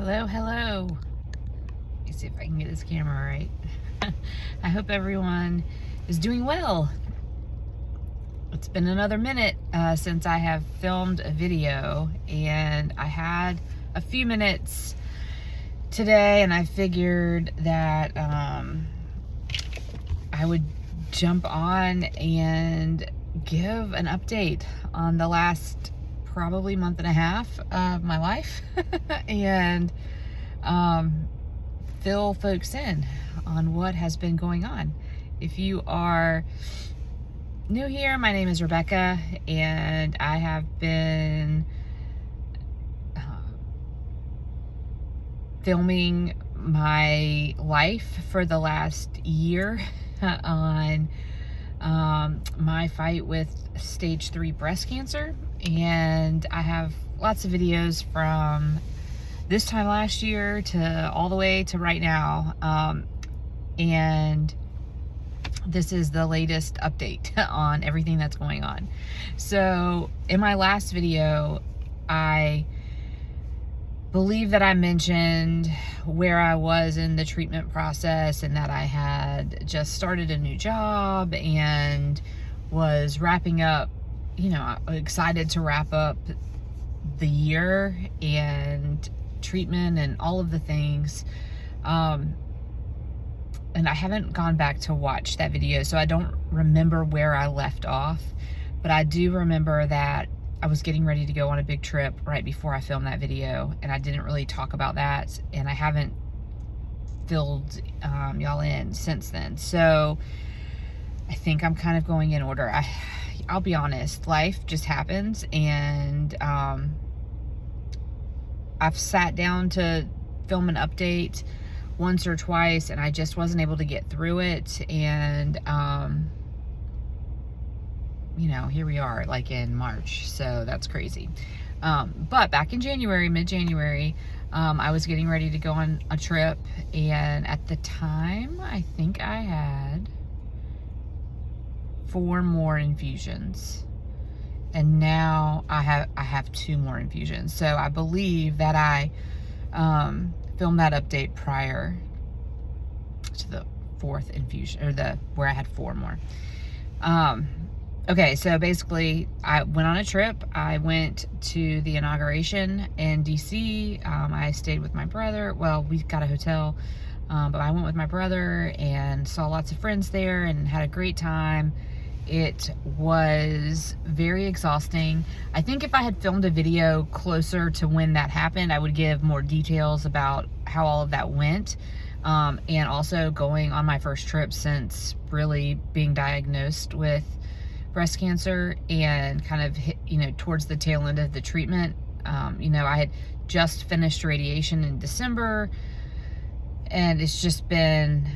Hello, hello. Let me see if I can get this camera right. I hope everyone is doing well. It's been another minute since I have filmed a video, and I had a few minutes today, and I figured that I would jump on and give an update on the last probably month and a half of my life and fill folks in on what has been going on. If you are new here, my name is Rebecca, and I have been filming my life for the last year on my fight with stage 3 breast cancer. And I have lots of videos from this time last year to all the way to right now. And this is the latest update on everything that's going on. So in my last video, I believe that I mentioned where I was in the treatment process, and that I had just started a new job and was wrapping up, excited to wrap up the year and treatment and all of the things. And I haven't gone back to watch that video, so I don't remember where I left off, but I do remember that I was getting ready to go on a big trip right before I filmed that video, and I didn't really talk about that, and I haven't filled y'all in since then. So I think I'm kind of going in order. I'll be honest, life just happens, and I've sat down to film an update once or twice, and I just wasn't able to get through it. And here we are, like in March, so that's crazy. But back in January, mid-January, I was getting ready to go on a trip, and at the time, I think I had 4 more infusions, and now I have 2 more infusions. So I believe that I filmed that update prior to the 4th infusion, or where I had 4 more. Okay, so basically I went on a trip. I went to the inauguration in DC. I stayed with my brother. Well, we got a hotel, but I went with my brother and saw lots of friends there and had a great time. It was very exhausting. I think if I had filmed a video closer to when that happened, I would give more details about how all of that went. And also going on my first trip since really being diagnosed with breast cancer, and kind of hit, towards the tail end of the treatment. I had just finished radiation in December, and it's just been,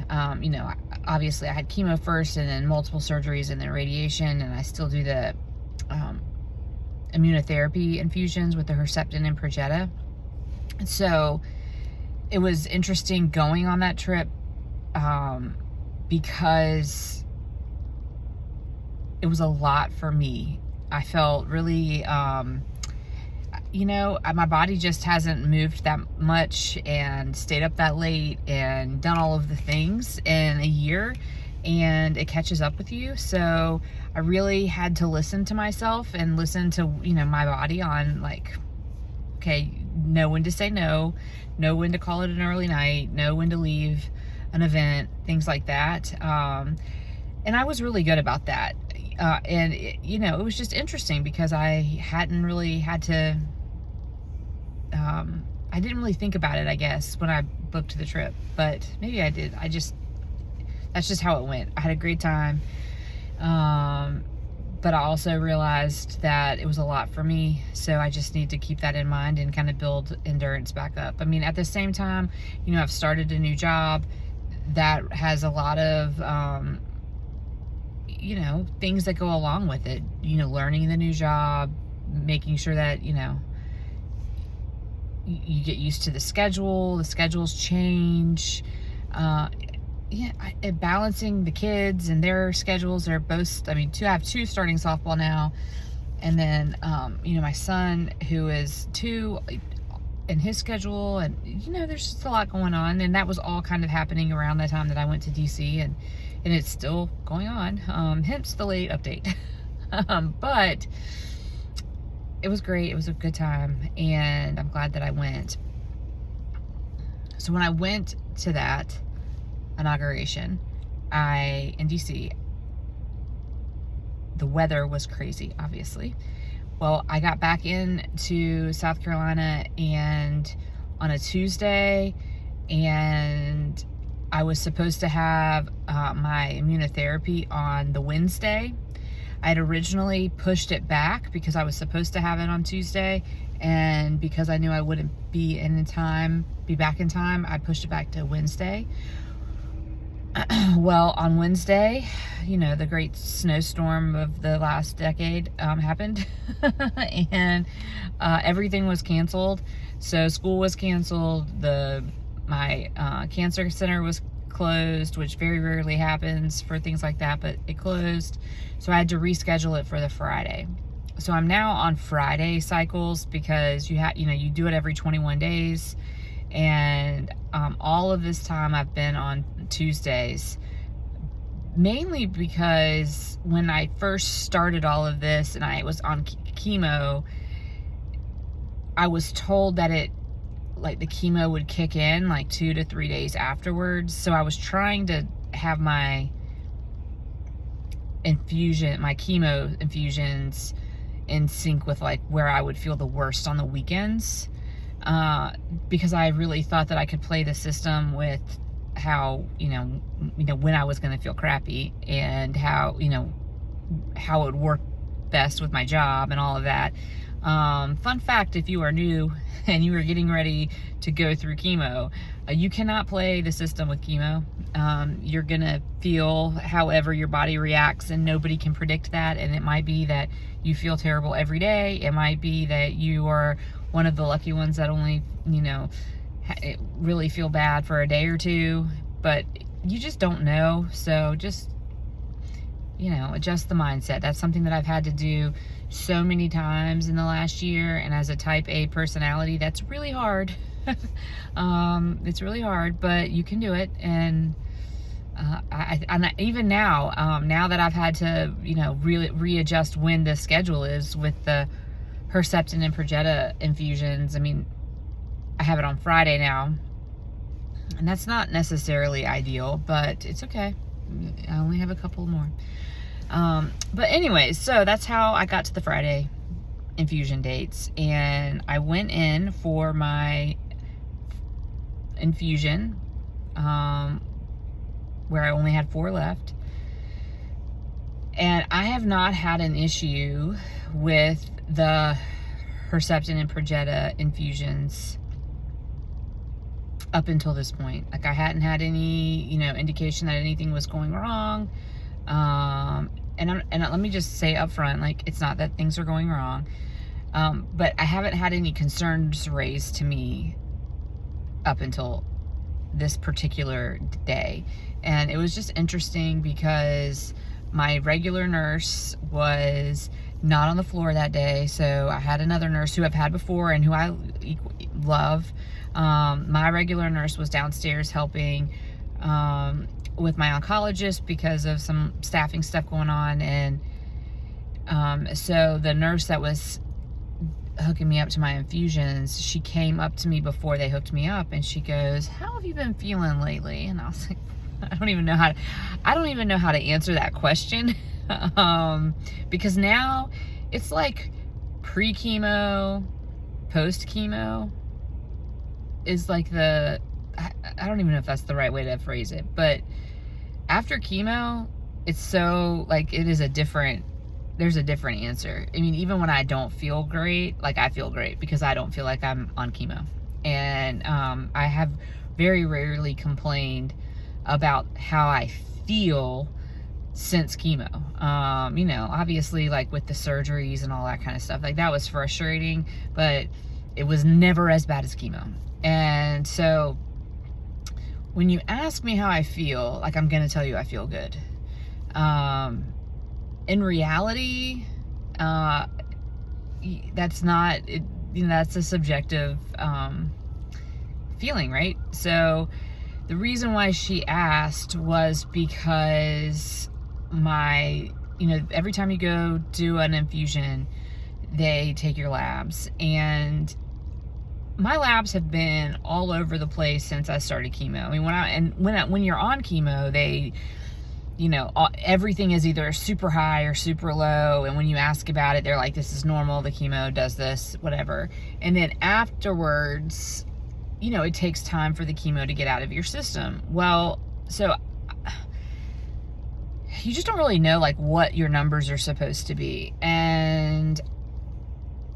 obviously I had chemo first, and then multiple surgeries, and then radiation, and I still do the immunotherapy infusions with the Herceptin and Perjeta. So it was interesting going on that trip, because it was a lot for me. I felt really, my body just hasn't moved that much and stayed up that late and done all of the things in a year, and it catches up with you. So I really had to listen to myself and listen to, my body on, like, okay, know when to say no, know when to call it an early night, know when to leave an event, things like that. And I was really good about that. And it was just interesting because I hadn't really had to, I didn't really think about it, I guess, when I booked the trip, but maybe I did. That's just how it went. I had a great time. But I also realized that it was a lot for me. So I just need to keep that in mind and kind of build endurance back up. I mean, at the same time, I've started a new job that has a lot of, things that go along with it, learning the new job, making sure that, you get used to the schedules change, balancing the kids and their schedules. They're both, I have 2 starting softball now, and then, my son, who is 2, and his schedule, and there's just a lot going on, and that was all kind of happening around the time that I went to DC, and it's still going on, hence the late update. But it was great. It was a good time, and I'm glad that I went. So when I went to that inauguration in DC, the weather was crazy, obviously. Well, I got back into South Carolina and on a Tuesday, and I was supposed to have my immunotherapy on the Wednesday. I had originally pushed it back because I was supposed to have it on Tuesday, and because I knew I wouldn't be back in time, I pushed it back to Wednesday. Well, on Wednesday, the great snowstorm of the last decade happened, and everything was canceled. So school was canceled. My cancer center was closed, which very rarely happens for things like that, but it closed. So I had to reschedule it for the Friday. So I'm now on Friday cycles because you do it every 21 days. And all of this time I've been on Tuesdays, mainly because when I first started all of this and I was on chemo, I was told that the chemo would kick in 2 to 3 days afterwards. So I was trying to have my chemo infusions in sync with where I would feel the worst on the weekends. Because I really thought that I could play the system with how, when I was going to feel crappy, and how it would work best with my job and all of that. Fun fact, if you are new and you are getting ready to go through chemo, you cannot play the system with chemo. You're going to feel however your body reacts, and nobody can predict that. And it might be that you feel terrible every day. It might be that you are one of the lucky ones that only, really feel bad for a day or two, but you just don't know. So just, adjust the mindset. That's something that I've had to do so many times in the last year. And as a type A personality, that's really hard. It's really hard, but you can do it. And even now, now that I've had to, really readjust when the schedule is with the Herceptin and Perjeta infusions. I have it on Friday now, and that's not necessarily ideal, but it's okay. I only have a couple more. But anyways, so that's how I got to the Friday infusion dates, and I went in for my infusion, where I only had 4 left. And I have not had an issue with the Herceptin and Perjeta infusions up until this point. I hadn't had any, indication that anything was going wrong. And let me just say up front, it's not that things are going wrong. But I haven't had any concerns raised to me up until this particular day. And it was just interesting because my regular nurse was not on the floor that day, so I had another nurse who I've had before and who I love. My regular nurse was downstairs helping with my oncologist because of some staffing stuff going on, and so the nurse that was hooking me up to my infusions, she came up to me before they hooked me up, and she goes, "How have you been feeling lately?" And I was like, I don't even know how to answer that question. Because now it's pre-chemo, post-chemo is I don't even know if that's the right way to phrase it, but after chemo, it's so there's a different answer. Even when I don't feel great, I feel great because I don't feel like I'm on chemo. And I have very rarely complained about how I feel since chemo. Obviously with the surgeries and all that kind of stuff, that was frustrating, but it was never as bad as chemo. And so when you ask me how I feel, I'm gonna tell you I feel good. In reality, that's not it. that's a subjective feeling, right? So the reason why she asked was because every time you go do an infusion, they take your labs, and my labs have been all over the place since I started chemo. I mean, when you're on chemo, they, everything is either super high or super low. And when you ask about it, they're like, this is normal. The chemo does this, whatever. And then afterwards, it takes time for the chemo to get out of your system. Well, so you just don't really know like what your numbers are supposed to be. And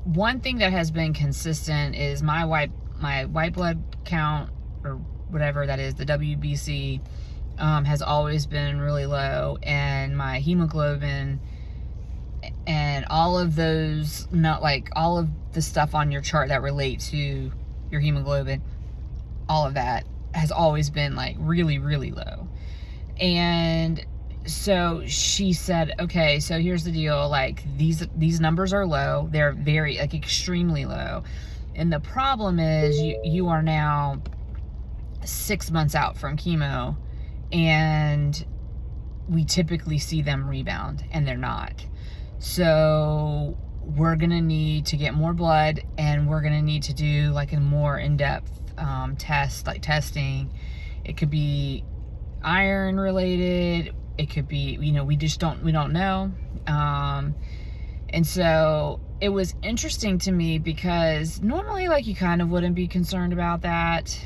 one thing that has been consistent is my white blood count, or whatever that is, the WBC, has always been really low, and my hemoglobin and all of those, not like all of the stuff on your chart that relate to your hemoglobin, all of that has always been like really, really low. And so she said, okay, so here's the deal, like these numbers are low. They're very, like, extremely low. And the problem is you are now 6 months out from chemo, and we typically see them rebound, and they're not. So we're gonna need to get more blood, and we're gonna need to do like a more in-depth testing. It could be iron related. It could be, we don't know. And so it was interesting to me because normally, like, you kind of wouldn't be concerned about that.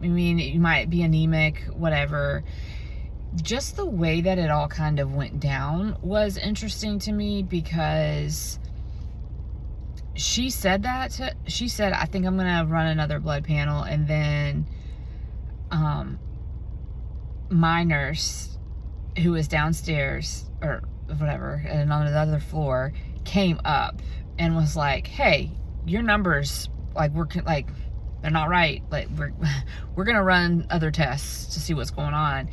I mean, you might be anemic, whatever. Just the way that it all kind of went down was interesting to me, because she said, I think I'm going to run another blood panel. And then, my nurse, who was downstairs or whatever and on the other floor, came up and was like, hey, your numbers, like, they're not right. Like, we're gonna run other tests to see what's going on.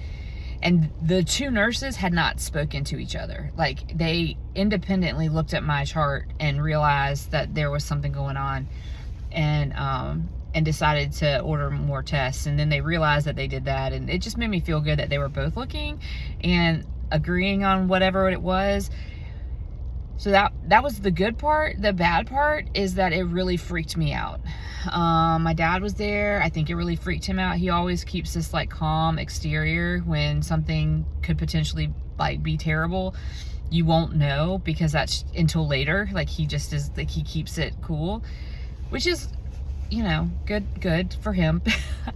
And the two nurses had not spoken to each other. Like, they independently looked at my chart and realized that there was something going on, and decided to order more tests. And then they realized that they did that, and it just made me feel good that they were both looking and agreeing on whatever it was. So that was the good part. The bad part is that it really freaked me out. My dad was there. I think it really freaked him out. He always keeps this like calm exterior when something could potentially like be terrible. You won't know because that's until later. Like, he just is like, he keeps it cool, which is, good for him.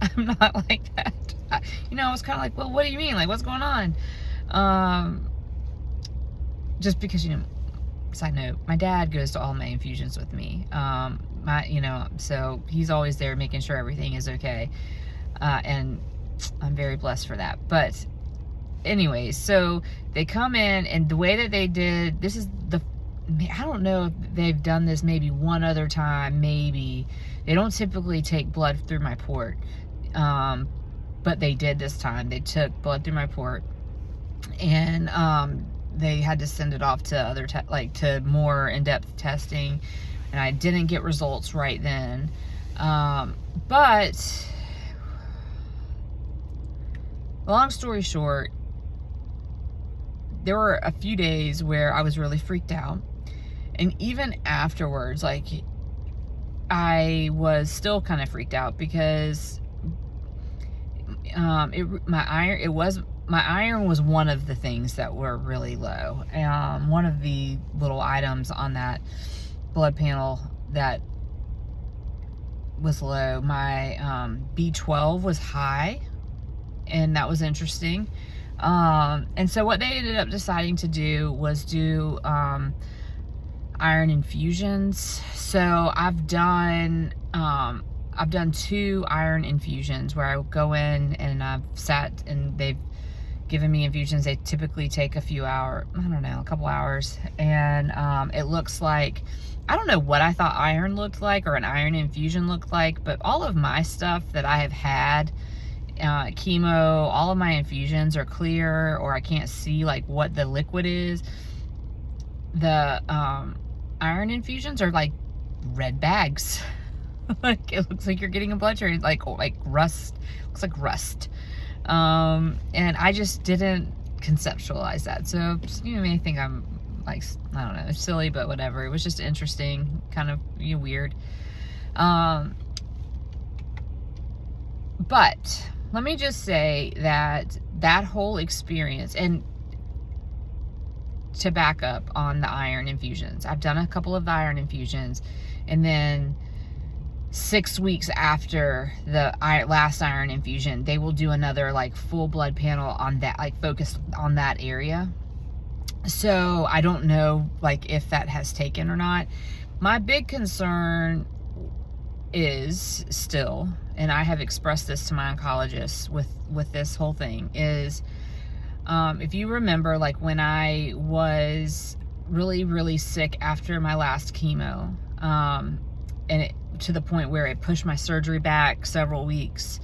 I'm not like that. I was kind of like, well, what do you mean? Like, what's going on? Just because, side note, my dad goes to all my infusions with me. So he's always there making sure everything is okay. And I'm very blessed for that. But anyways, so they come in, and the way that they did, I don't know if they've done this maybe one other time, maybe. They don't typically take blood through my port. But they did this time. They took blood through my port, and they had to send it off to to more in-depth testing, and I didn't get results right then. But long story short, there were a few days where I was really freaked out, and even afterwards, like, I was still kind of freaked out because my iron was one of the things that were really low. One of the little items on that blood panel that was low, my B12 was high, and that was interesting. And so what they ended up deciding to do was do iron infusions. So I've done 2 iron infusions where I go in and I've sat and they've given me infusions. They typically take a couple hours. And it looks like, I don't know what I thought iron looked like or an iron infusion looked like, but all of my stuff that I have had, chemo, all of my infusions are clear, or I can't see like what the liquid is. The iron infusions are like red bags. Like, it looks like you're getting a blood transfusion, like rust. Looks like rust. And I just didn't conceptualize that. So, you may think I'm like, I don't know, silly, but whatever. It was just interesting, kind of weird. But let me just say that whole experience, and to back up on the iron infusions, I've done a couple of the iron infusions, and then 6 weeks after the last iron infusion, they will do another like full blood panel on that, like focused on that area. So I don't know like if that has taken or not. My big concern is still, and I have expressed this to my oncologist with this whole thing, is if you remember, like when I was really, really sick after my last chemo, and to the point where it pushed my surgery back several weeks,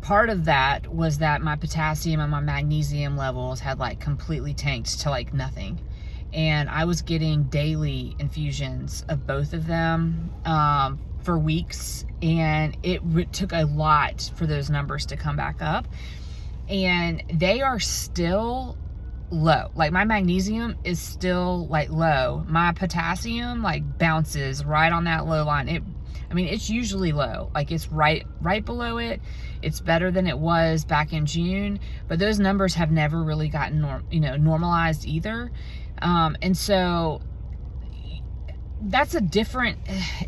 part of that was that my potassium and my magnesium levels had like completely tanked to like nothing. And I was getting daily infusions of both of them for weeks, and it took a lot for those numbers to come back up. And they are still low. Like my magnesium is still like low. My potassium like bounces right on that low line. It's usually low. Like it's right below it. It's better than it was back in June, but those numbers have never really gotten normalized either. And so that's a different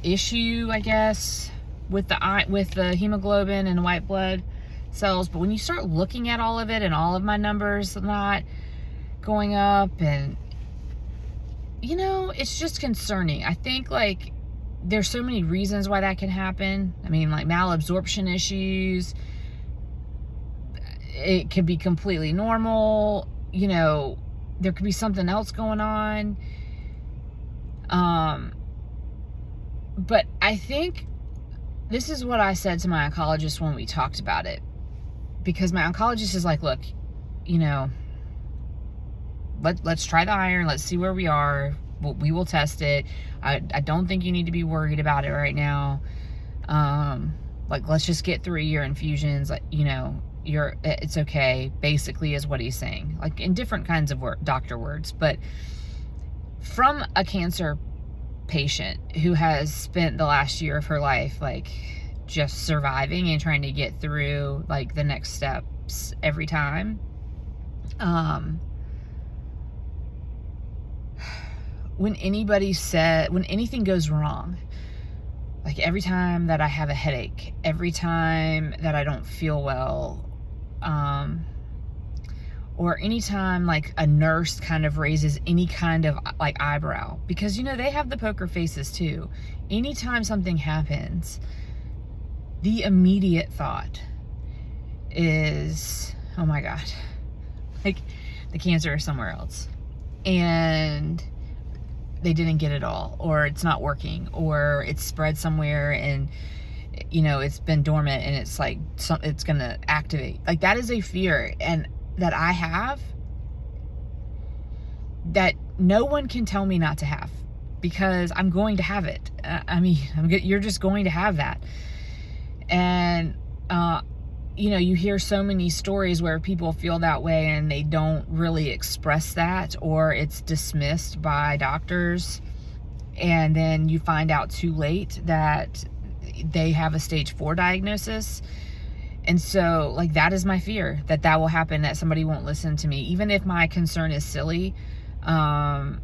issue, I guess, with the hemoglobin and white blood cells. But when you start looking at all of it, and all of my numbers not going up, and it's just concerning. I think like there's so many reasons why that can happen. I mean, like malabsorption issues. It could be completely normal. There could be something else going on. But I think this is what I said to my oncologist when we talked about it. Because my oncologist is like, look, let's try the iron. Let's see where we are. We will test it. I don't think you need to be worried about it right now. Like, let's just get through your infusions. Like, it's okay, basically, is what he's saying. Like, in different kinds of doctor words. But from a cancer patient who has spent the last year of her life, like, just surviving and trying to get through, like, the next steps every time. When anything goes wrong, like every time that I have a headache, every time that I don't feel well, or anytime like a nurse kind of raises any kind of like eyebrow, because they have the poker faces too. Anytime something happens, the immediate thought is, oh my God, like the cancer is somewhere else, and they didn't get it all, or it's not working, or it's spread somewhere and it's been dormant and it's like it's gonna activate. Like, that is a fear and that I have, that no one can tell me not to have, because I'm going to have it. You're just going to have that. And you hear so many stories where people feel that way and they don't really express that, or it's dismissed by doctors, and then you find out too late that they have a stage 4 diagnosis. And so, like, that is my fear, that will happen, that somebody won't listen to me, even if my concern is silly. That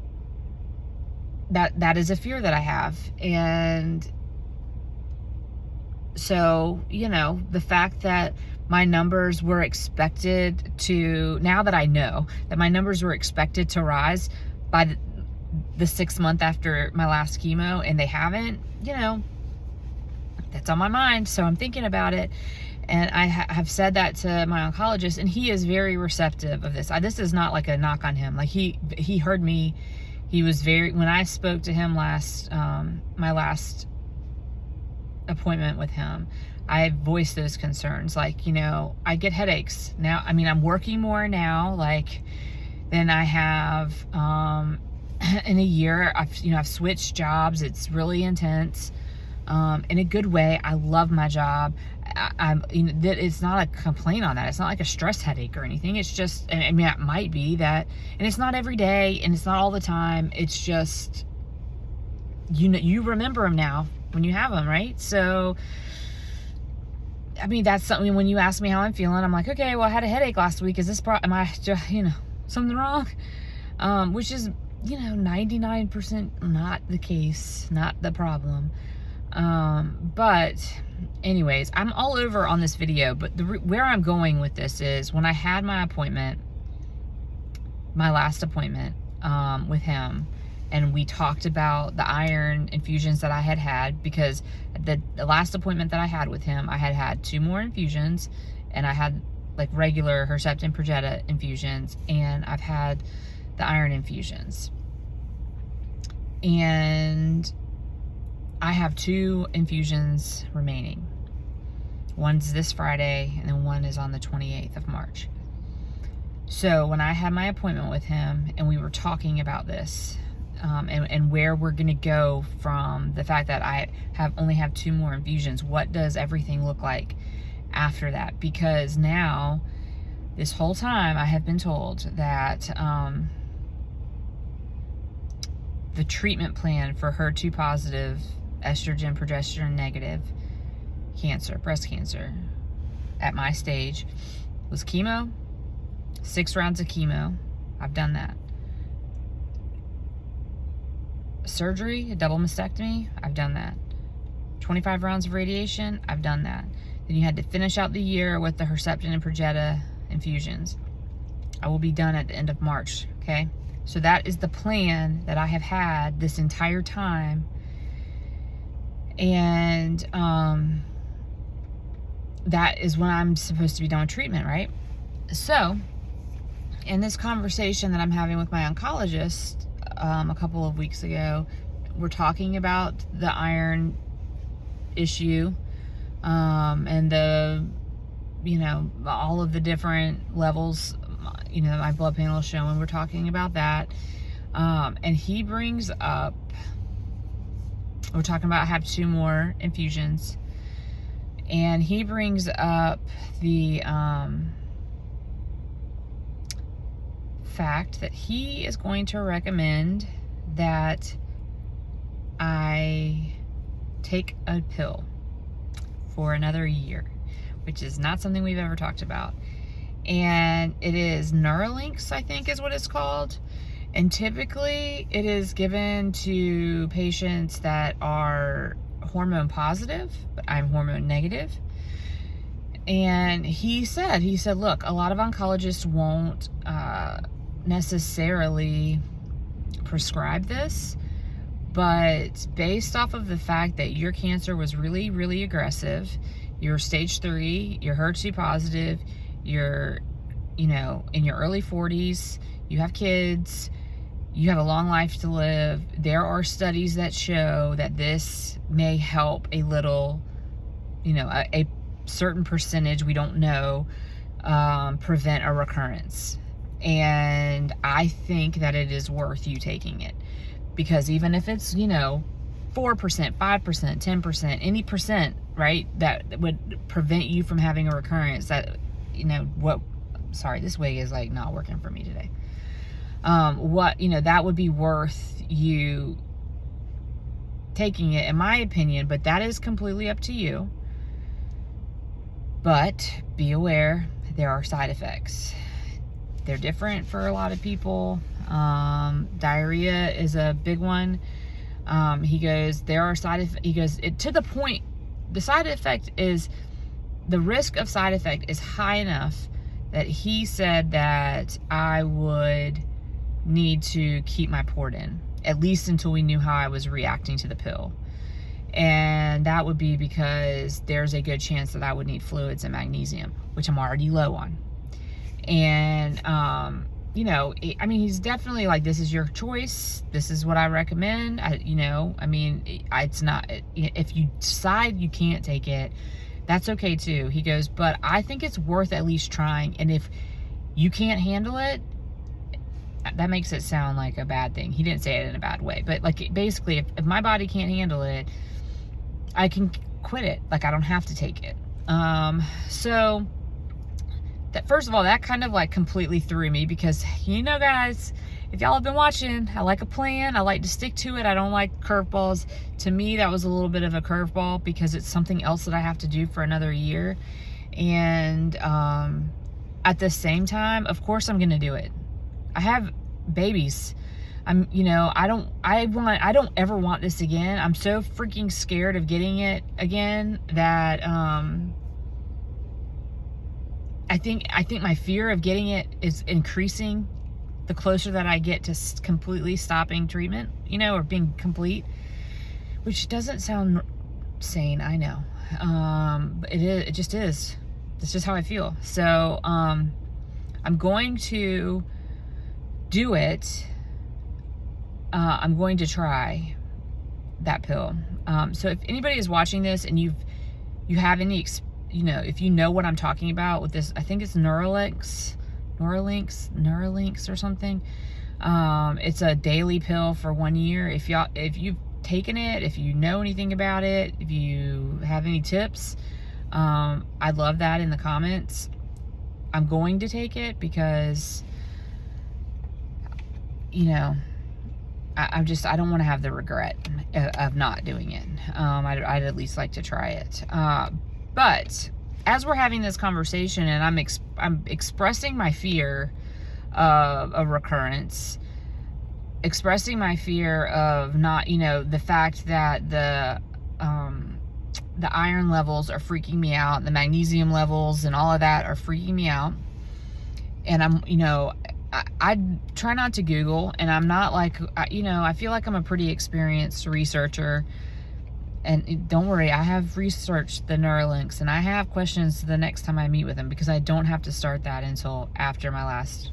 is a fear that I have. And so, the fact that my numbers were expected to, now that I know that my numbers were expected to rise by the 6th month after my last chemo, and they haven't, that's on my mind. So I'm thinking about it. And I have said that to my oncologist, and he is very receptive of this. This is not like a knock on him. Like, he heard me. He was when I spoke to him my last appointment with him, I voiced those concerns. Like, I get headaches now. I'm working more now, like, than I have in a year. I've switched jobs. It's really intense, in a good way. I love my job. It's not a complaint on that. It's not like a stress headache or anything. It's just, I mean, it might be that, and it's not every day, and it's not all the time. It's just, you remember them now when you have them, right? So, I mean, that's something. When you ask me how I'm feeling, I'm like, okay, well, I had a headache last week. Is this am I, something wrong? Which is, 99% not the case, not the problem. But anyways, I'm all over on this video, but where I'm going with this is, when I had my last appointment, with him, and we talked about the iron infusions that I had, because the last appointment that I had with him, I had 2 more infusions, and I had like regular Herceptin Perjeta infusions, and I've had the iron infusions. And I have 2 infusions remaining. One's this Friday, and then one is on the 28th of March. So when I had my appointment with him, and we were talking about this, and where we're going to go from the fact that I only have 2 more infusions, what does everything look like after that? Because now, this whole time, I have been told that the treatment plan for HER2 positive, estrogen, progesterone negative cancer, breast cancer, at my stage, was chemo, 6 rounds of chemo. I've done that. Surgery, a double mastectomy, I've done that. 25 rounds of radiation, I've done that. Then you had to finish out the year with the Herceptin and Perjeta infusions. I will be done at the end of March, okay? So that is the plan that I have had this entire time. And that is when I'm supposed to be done with treatment, right? So, in this conversation that I'm having with my oncologist a couple of weeks ago, we're talking about the iron issue, and all of the different levels, my blood panel is showing. We're talking about that. And he brings up, we're talking about I have 2 more infusions, and he brings up the fact that he is going to recommend that I take a pill for another year, which is not something we've ever talked about. And it is Neuralinks, I think is what it's called. And typically it is given to patients that are hormone positive, but I'm hormone negative. And he said, look, a lot of oncologists won't necessarily prescribe this, but based off of the fact that your cancer was really, really aggressive, you're stage 3, you're HER2 positive, you're, in your early 40s, you have kids, you have a long life to live. There are studies that show that this may help a little, a certain percentage, we don't know, prevent a recurrence. And I think that it is worth you taking it, because even if it's, 4%, 5%, 10%, any percent, right, that would prevent you from having a recurrence, that, sorry, this wig is like not working for me today. That would be worth you taking it, in my opinion, but that is completely up to you. But be aware, there are side effects. They're different for a lot of people. Diarrhea is a big one. He goes, there are side effects. He goes, to the point, the side effect is, the risk of side effect is high enough that he said that I would need to keep my port in, at least until we knew how I was reacting to the pill. And that would be because there's a good chance that I would need fluids and magnesium, which I'm already low on. And, he's definitely like, this is your choice. This is what I recommend. It's not, if you decide you can't take it, that's okay too. He goes, but I think it's worth at least trying. And if you can't handle it, that makes it sound like a bad thing. He didn't say it in a bad way, but like basically if my body can't handle it, I can quit it. Like I don't have to take it. So that, first of all, that kind of like completely threw me, because guys, if y'all have been watching, I like a plan. I like to stick to it. I don't like curveballs. To me, that was a little bit of a curveball, because it's something else that I have to do for another year. And at the same time, of course I'm gonna do it. I have babies. I don't ever want this again. I'm so freaking scared of getting it again that I think my fear of getting it is increasing the closer that I get to completely stopping treatment, or being complete, which doesn't sound sane, I know. But it just is. That's just how I feel. So I'm going to do it. I'm going to try that pill. So if anybody is watching this and you have any, if you know what I'm talking about with this, I think it's Neuralinks or something. It's a daily pill for 1 year. If you've taken it, if you know anything about it, if you have any tips, I'd love that in the comments. I'm going to take it because, I don't want to have the regret of not doing it. I'd at least like to try it. But as we're having this conversation and I'm expressing my fear of a recurrence, expressing my fear of not, the fact that the iron levels are freaking me out, the magnesium levels and all of that are freaking me out. And I try not to Google, and I'm not like, I feel like I'm a pretty experienced researcher. And don't worry, I have researched the Neuralinks, and I have questions the next time I meet with them, because I don't have to start that until after my last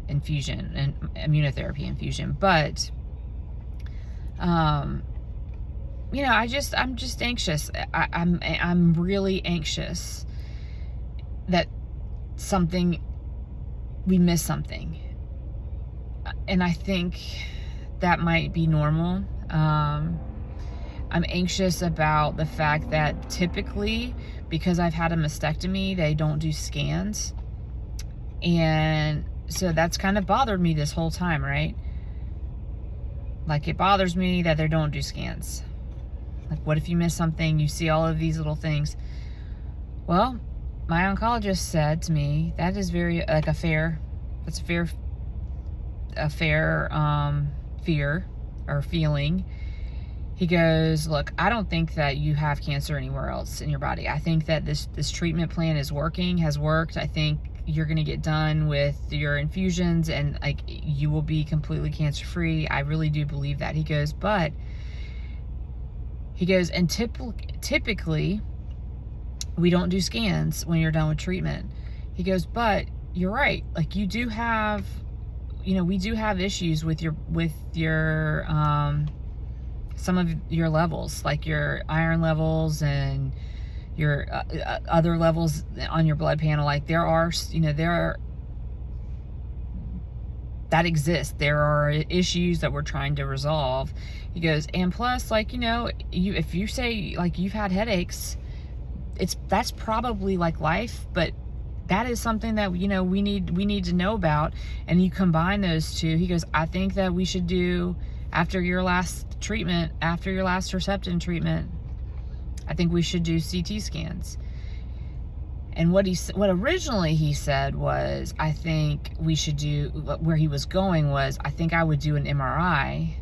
infusion and immunotherapy infusion. But, I'm just anxious. I'm really anxious that we miss something. And I think that might be normal. I'm anxious about the fact that typically, because I've had a mastectomy, they don't do scans. And so that's kind of bothered me this whole time, right? Like, it bothers me that they don't do scans. Like, what if you miss something? You see all of these little things. Well, my oncologist said to me, that is very, like, a fair fear or feeling. He goes, look, I don't think that you have cancer anywhere else in your body. I think that this treatment plan has worked. I think you're going to get done with your infusions and like you will be completely cancer free. I really do believe that. He goes, and typically we don't do scans when you're done with treatment. He goes, but you're right. Like, you do have, we do have issues with your some of your levels, like your iron levels and your other levels on your blood panel. Like, there are that exists. There are issues that we're trying to resolve. He goes, and plus, like, if you say like you've had headaches, that's probably like life, but that is something that, we need to know about. And you combine those two. He goes, I think that we should do, after your last Herceptin treatment, I think we should do CT scans. And what originally he said was, I think we should do, where he was going was, I think I would do an MRI.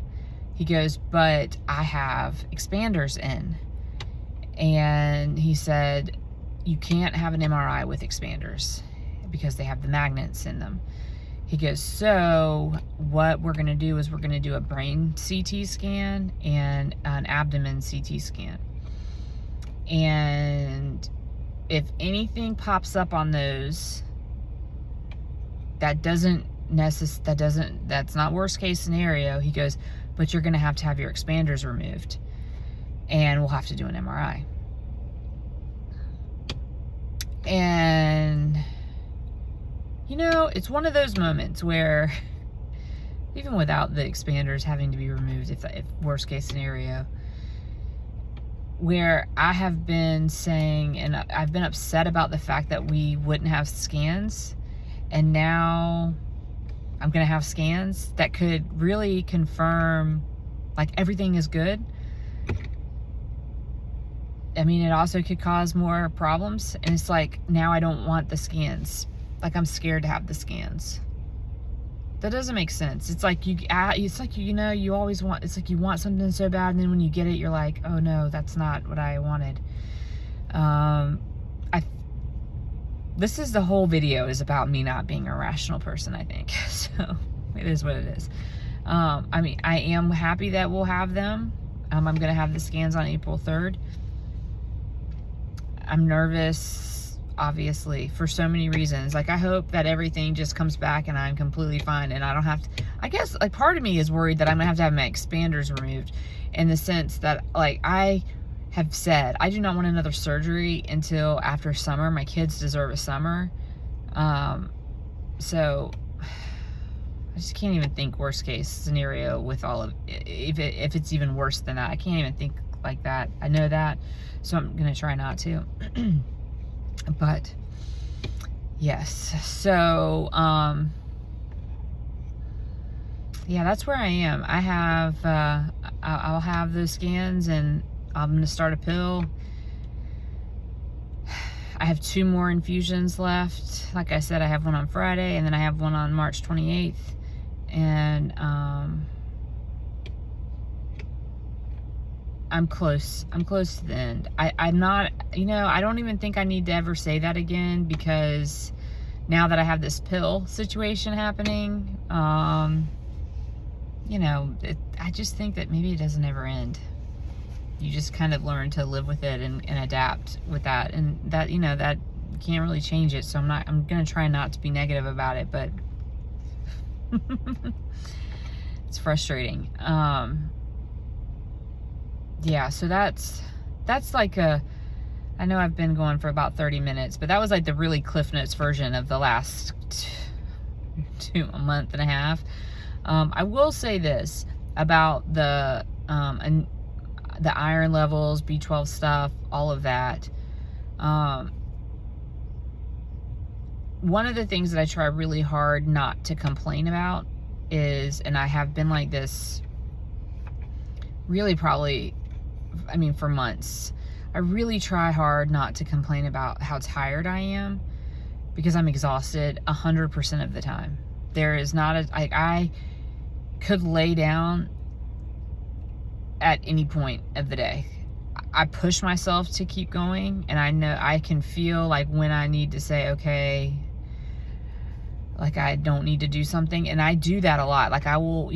He goes, but I have expanders in. And he said, you can't have an MRI with expanders because they have the magnets in them. He goes, so what we're going to do is we're going to do a brain CT scan and an abdomen CT scan. And if anything pops up on those, that's not worst case scenario. He goes, but you're going to have your expanders removed and we'll have to do an MRI. And it's one of those moments where even without the expanders having to be removed, if worst case scenario, where I have been saying, and I've been upset about the fact that we wouldn't have scans, and now I'm going to have scans that could really confirm like everything is good. I mean, it also could cause more problems, and it's like, now I don't want the scans. Like, I'm scared to have the scans. That doesn't make sense. It's like you always want, it's like you want something so bad, and then when you get it, you're like, oh no, that's not what I wanted. This is the whole video is about me not being a rational person, I think. So it is what it is. I mean, I am happy that we'll have them. I'm going to have the scans on April 3rd. I'm nervous, obviously, for so many reasons. Like, I hope that everything just comes back and I'm completely fine and I don't have to, I guess, like, part of me is worried that I'm gonna have my expanders removed, in the sense that, like, I have said I do not want another surgery until after summer. My kids deserve a summer. So I just can't even think worst case scenario with all of, if it's even worse than that. I can't even think like that. I know that, so I'm gonna try not to. But yes, so yeah, that's where I am. I have I'll have those scans, and I'm gonna start a pill. I have 2 more infusions left. Like I said, I have one on Friday, and then I have one on March 28th, and I'm close to the end. I'm not, I don't even think I need to ever say that again, because now that I have this pill situation happening, I just think that maybe it doesn't ever end. You just kind of learn to live with it and adapt with that, and that, that you can't really change it. So I'm gonna try not to be negative about it, but it's frustrating. Yeah, so that's like I know I've been going for about 30 minutes, but that was like the really Cliff Notes version of the last a month and a half. I will say this about the iron levels, B12 stuff, all of that. One of the things that I try really hard not to complain about is, and I have been like this really probably, for months, I really try hard not to complain about how tired I am, because I'm exhausted 100% of the time. There is not I could lay down at any point of the day. I push myself to keep going, and I know I can feel like when I need to say, okay, like I don't need to do something, and I do that a lot. Like, I will,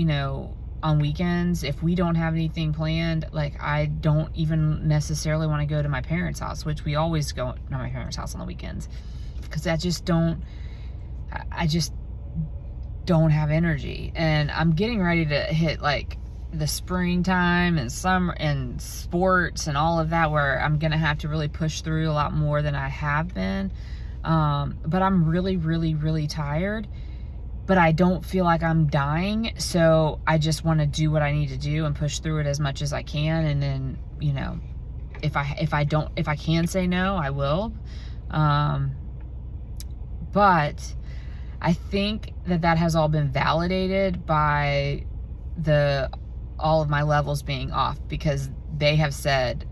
on weekends, if we don't have anything planned, like, I don't even necessarily want to go to my parents' house, which we always go to my parents' house on the weekends, because I just don't have energy. And I'm getting ready to hit like the springtime and summer and sports and all of that, where I'm gonna have to really push through a lot more than I have been. But I'm really, really, really tired, but I don't feel like I'm dying. So I just want to do what I need to do and push through it as much as I can. And then, if I can say no, I will. But I think that has all been validated by all of my levels being off, because they have said,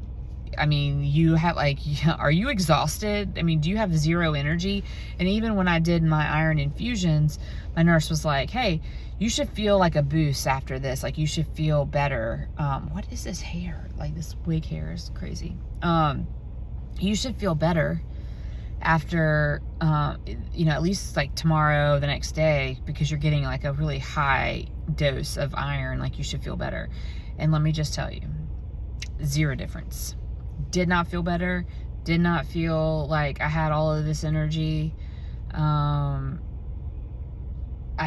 you have, like, are you exhausted? Do you have zero energy? And even when I did my iron infusions, my nurse was like, hey, you should feel like a boost after this. Like, you should feel better. What is this hair? Like, this wig hair is crazy. You should feel better after, at least like tomorrow, the next day, because you're getting like a really high dose of iron. Like, you should feel better. And let me just tell you, zero difference. Did not feel better. Did not feel like I had all of this energy. I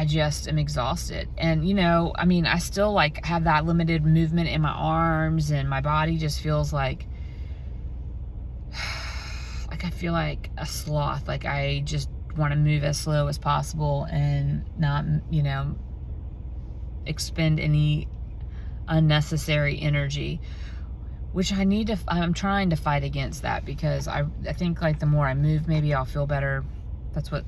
just am exhausted. And, I still like have that limited movement in my arms, and my body just feels like I feel like a sloth. Like, I just want to move as slow as possible and not, you know, expend any unnecessary energy, which I'm trying to fight against that, because I think like the more I move, maybe I'll feel better. That's what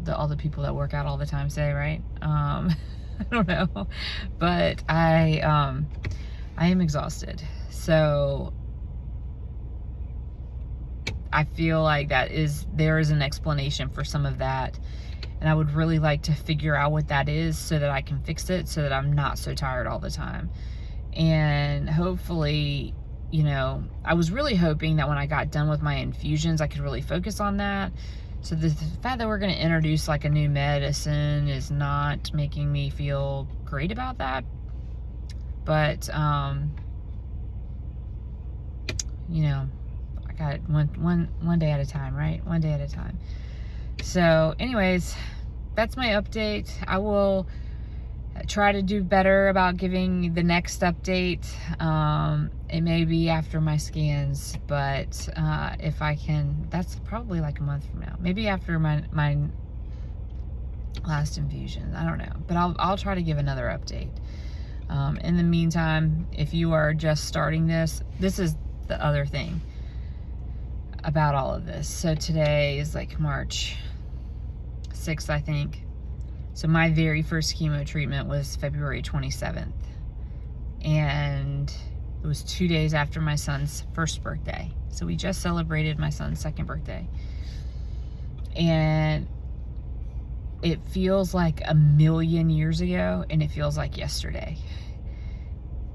all the people that work out all the time say, right? I don't know, but I am exhausted. So I feel like there is an explanation for some of that. And I would really like to figure out what that is so that I can fix it, so that I'm not so tired all the time. And hopefully, you know, I was really hoping that when I got done with my infusions, I could really focus on that. So the fact that we're going to introduce like a new medicine is not making me feel great about that. But, you know, I got one day at a time, right? One day at a time. So anyways, that's my update. I will try to do better about giving the next update. It may be after my scans, but if I can, that's probably like a month from now. Maybe after my last infusion. I don't know, but I'll try to give another update. In the meantime, if you are just starting this is the other thing about all of this. So today is like March 6th, I think. So my very first chemo treatment was February 27th. And it was 2 days after my son's first birthday. So we just celebrated my son's second birthday. And it feels like a million years ago, and it feels like yesterday.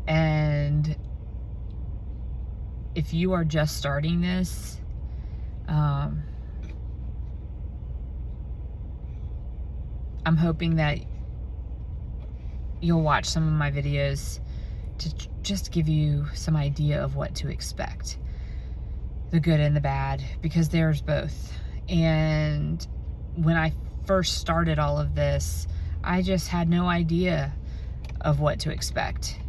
And if you are just starting this, I'm hoping that you'll watch some of my videos to just give you some idea of what to expect, the good and the bad, because there's both. And when I first started all of this, I just had no idea of what to expect.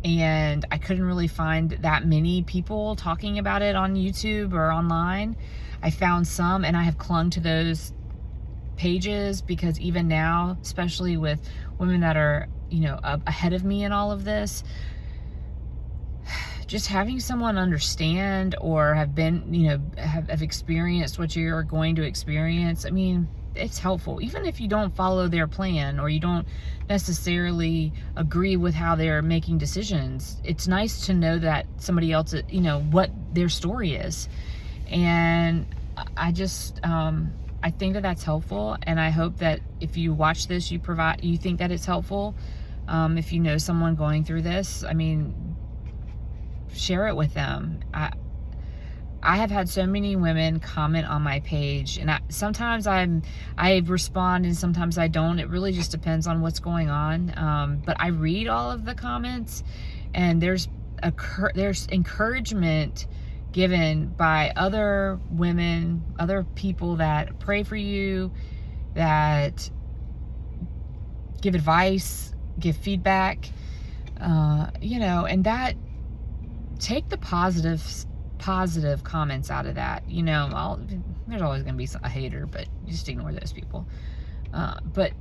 And I couldn't really find that many people talking about it on YouTube or online. I found some, and I have clung to those pages, because even now, especially with women that are, you know, ahead of me in all of this, just having someone understand or have been, you know, have experienced what you're going to experience, I mean, it's helpful. Even if you don't follow their plan or you don't necessarily agree with how they're making decisions, it's nice to know that somebody else, you know, what their story is. And I just, I think that that's helpful. And I hope that if you watch this, you think that it's helpful. If you know someone going through this, I mean, share it with them. I have had so many women comment on my page, and sometimes I respond and sometimes I don't. It really just depends on what's going on. But I read all of the comments, and there's encouragement given by other women, other people that pray for you, that give advice, give feedback, you know, and that take the positive comments out of that. You know, there's always going to be a hater, but just ignore those people. But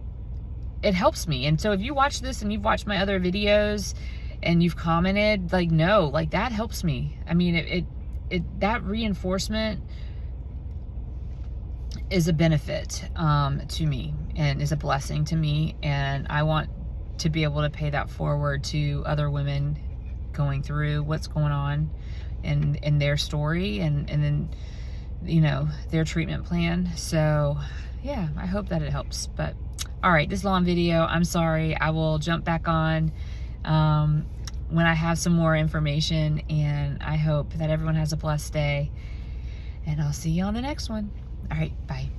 it helps me. And so if you watch this and you've watched my other videos and you've commented, like, no, like, that helps me. I mean, that reinforcement is a benefit to me, and is a blessing to me. And I want to be able to pay that forward to other women going through what's going on in their story, and then, you know, their treatment plan. So yeah, I hope that it helps. But all right, this long video, I'm sorry. I will jump back on when I have some more information, and I hope that everyone has a blessed day, and I'll see you on the next one. All right, bye.